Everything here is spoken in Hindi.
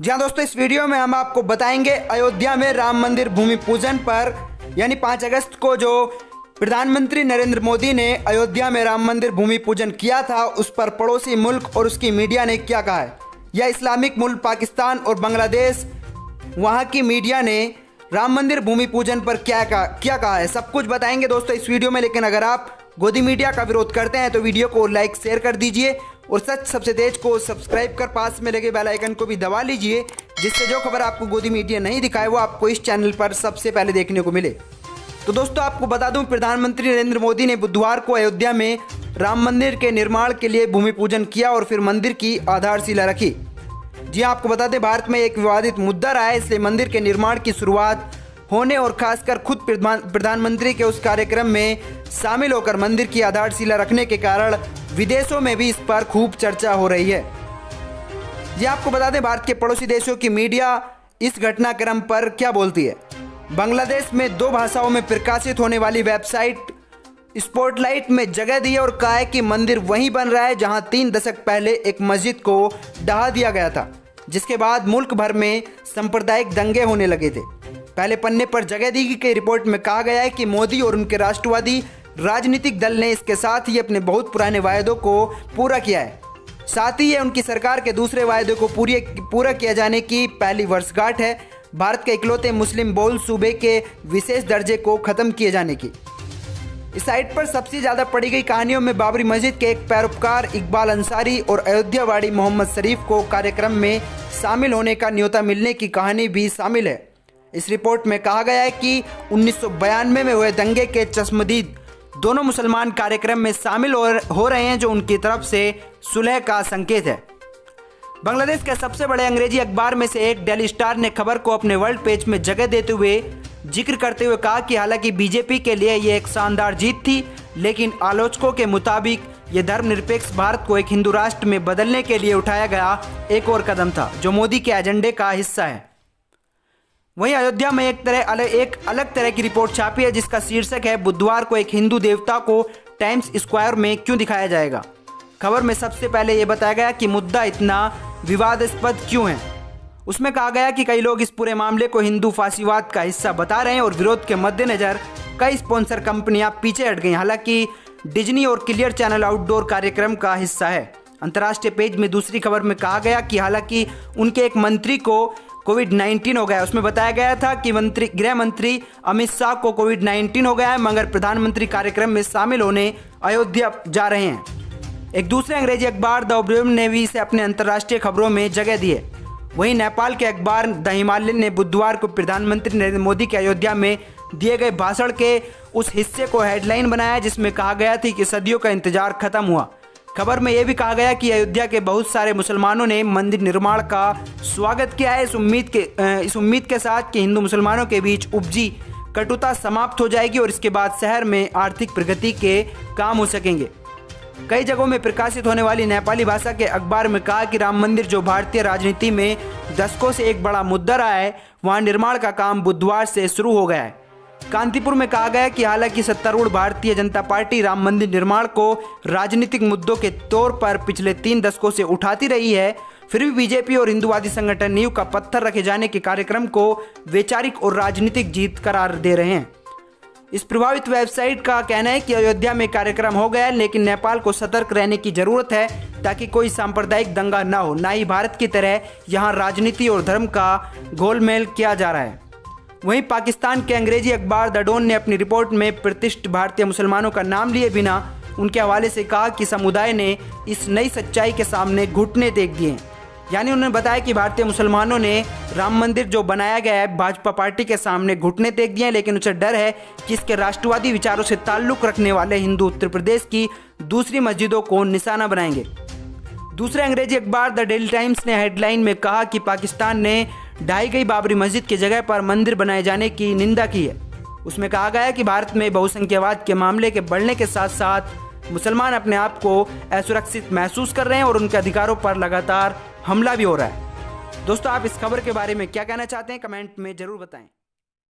जी हाँ दोस्तों, इस वीडियो में हम आपको बताएंगे अयोध्या में राम मंदिर भूमि पूजन पर यानी 5 अगस्त को जो प्रधानमंत्री नरेंद्र मोदी ने अयोध्या में राम मंदिर भूमि पूजन किया था, उस पर पड़ोसी मुल्क और उसकी मीडिया ने क्या कहा है। यह इस्लामिक मुल्क पाकिस्तान और बांग्लादेश, वहाँ की मीडिया ने राम मंदिर भूमि पूजन पर क्या कहा है, सब कुछ बताएंगे दोस्तों इस वीडियो में। लेकिन अगर आप गोदी मीडिया का विरोध करते हैं तो वीडियो को लाइक शेयर कर दीजिए और सच सबसे तेज को सब्सक्राइब कर पास में लगे बेल आइकन को भी दबा लीजिए, जिससे जो खबर आपको गोदी मीडिया नहीं दिखाए वो आपको इस चैनल पर सबसे पहले देखने को मिले। तो दोस्तों आपको बता दूं, प्रधानमंत्री नरेंद्र मोदी ने बुधवार को अयोध्या में राम मंदिर के निर्माण के लिए भूमि पूजन किया और फिर मंदिर की आधारशिला रखी। जी आपको बता दें, भारत में एक विवादित मुद्दा रहा है, इसलिए मंदिर के निर्माण की शुरुआत होने और खासकर खुद प्रधानमंत्री के उस कार्यक्रम में शामिल होकर मंदिर की आधारशिला रखने के कारण विदेशों में भी इस पर खूब चर्चा हो रही है। ये आपको बता दें, भारत के पड़ोसी देशों की मीडिया इस घटनाक्रम पर क्या बोलती है। बांग्लादेश में 2 भाषाओं में प्रकाशित होने वाली वेबसाइट स्पॉटलाइट में जगह दी और कहा है कि मंदिर वहीं बन रहा है जहां 3 दशक पहले एक मस्जिद को ढहा दिया गया था, जिसके बाद मुल्क भर में सांप्रदायिक दंगे होने लगे थे। पहले पन्ने पर जगह दी गई रिपोर्ट में कहा गया है कि मोदी और उनके राष्ट्रवादी राजनीतिक दल ने इसके साथ ही अपने बहुत पुराने वायदों को पूरा किया है। साथ ही ये उनकी सरकार के दूसरे वायदे को पूरा किया जाने की पहली वर्षगांठ है, भारत के इकलौते मुस्लिम बहुल सूबे के विशेष दर्जे को खत्म किए जाने की। इस साइट पर सबसे ज़्यादा पढ़ी गई कहानियों में बाबरी मस्जिद के एक पैरोकार इकबाल अंसारी और अयोध्यावाड़ी मोहम्मद शरीफ को कार्यक्रम में शामिल होने का न्योता मिलने की कहानी भी शामिल है। इस रिपोर्ट में कहा गया है कि 1992 में हुए दंगे के चश्मदीद दोनों मुसलमान कार्यक्रम में शामिल हो रहे हैं, जो उनकी तरफ से सुलह का संकेत है। बांग्लादेश के सबसे बड़े अंग्रेजी अखबार में से एक डेली स्टार ने खबर को अपने वर्ल्ड पेज में जगह देते हुए जिक्र करते हुए कहा कि हालांकि बीजेपी के लिए यह एक शानदार जीत थी, लेकिन आलोचकों के मुताबिक यह धर्मनिरपेक्ष भारत को एक हिंदू राष्ट्र में बदलने के लिए उठाया गया एक और कदम था, जो मोदी के एजेंडे का हिस्सा है। वहीं अयोध्या में एक अलग तरह की रिपोर्ट छापी है, जिसका शीर्षक है बुधवार को एक हिंदू देवता को टाइम्स स्क्वायर में क्यों दिखाया जाएगा। खबर में सबसे पहले यह बताया गया कि मुद्दा इतना विवादास्पद क्यों है। उसमें कहा गया कि कई लोग इस पूरे मामले को हिंदू फासीवाद का हिस्सा बता रहे हैं और विरोध के मद्देनजर कई स्पॉन्सर कंपनियां पीछे हट गई। हालांकि डिज्नी और क्लियर चैनल आउटडोर कार्यक्रम का हिस्सा है। अंतर्राष्ट्रीय पेज में दूसरी खबर में कहा गया कि हालांकि उनके एक मंत्री को कोविड-19 हो गया। उसमें बताया गया था कि गृह मंत्री अमित शाह को कोविड-19 हो गया है, मगर प्रधानमंत्री कार्यक्रम में शामिल होने अयोध्या जा रहे हैं। एक दूसरे अंग्रेजी अखबार द ऑब्जर्वर ने भी इसे अपने अंतर्राष्ट्रीय खबरों में जगह दी है। वहीं नेपाल के अखबार द हिमालयन ने बुधवार को प्रधानमंत्री नरेंद्र मोदी के अयोध्या में दिए गए भाषण के उस हिस्से को हेडलाइन बनाया जिसमें कहा गया था कि सदियों का इंतजार खत्म हुआ। खबर में यह भी कहा गया कि अयोध्या के बहुत सारे मुसलमानों ने मंदिर निर्माण का स्वागत किया है, इस उम्मीद के साथ कि हिंदू मुसलमानों के बीच उपजी कटुता समाप्त हो जाएगी और इसके बाद शहर में आर्थिक प्रगति के काम हो सकेंगे। कई जगहों में प्रकाशित होने वाली नेपाली भाषा के अखबार में कहा कि राम मंदिर, जो भारतीय राजनीति में दशकों से एक बड़ा मुद्दा रहा है, वहां निर्माण का काम बुधवार से शुरू हो गया है। कांतिपुर में कहा गया कि हालांकि सत्तारूढ़ भारतीय जनता पार्टी राम मंदिर निर्माण को राजनीतिक मुद्दों के तौर पर पिछले 3 दशकों से उठाती रही है, फिर भी बीजेपी और हिंदुवादी संगठन नींव का पत्थर रखे जाने के कार्यक्रम को वैचारिक और राजनीतिक जीत करार दे रहे हैं। इस प्रभावित वेबसाइट का कहना है कि अयोध्या में कार्यक्रम हो गया है, लेकिन नेपाल को सतर्क रहने की जरूरत है ताकि कोई सांप्रदायिक दंगा न हो। न ही भारत की तरह यहाँ राजनीति और धर्म का घोलमेल किया जा रहा है। वहीं पाकिस्तान के अंग्रेजी अखबार द डॉन ने अपनी रिपोर्ट में प्रतिष्ठित भारतीय मुसलमानों का नाम लिए बिना उनके हवाले से कहा कि समुदाय ने इस नई सच्चाई के सामने घुटने टेक दिए। यानी उन्होंने बताया कि भारतीय मुसलमानों ने राम मंदिर जो बनाया गया है भाजपा पार्टी के सामने घुटने टेक दिए, लेकिन उसे डर है कि इसके राष्ट्रवादी विचारों से ताल्लुक़ रखने वाले हिंदू उत्तर प्रदेश की दूसरी मस्जिदों को निशाना बनाएंगे। दूसरे अंग्रेजी अखबार द डेली टाइम्स ने हेडलाइन में कहा कि पाकिस्तान ने ढाई गई बाबरी मस्जिद की जगह पर मंदिर बनाए जाने की निंदा की है। उसमें कहा गया है कि भारत में बहुसंख्यवाद के मामले के बढ़ने के साथ साथ मुसलमान अपने आप को असुरक्षित महसूस कर रहे हैं और उनके अधिकारों पर लगातार हमला भी हो रहा है। दोस्तों आप इस खबर के बारे में क्या कहना चाहते हैं, कमेंट में जरूर बताएं।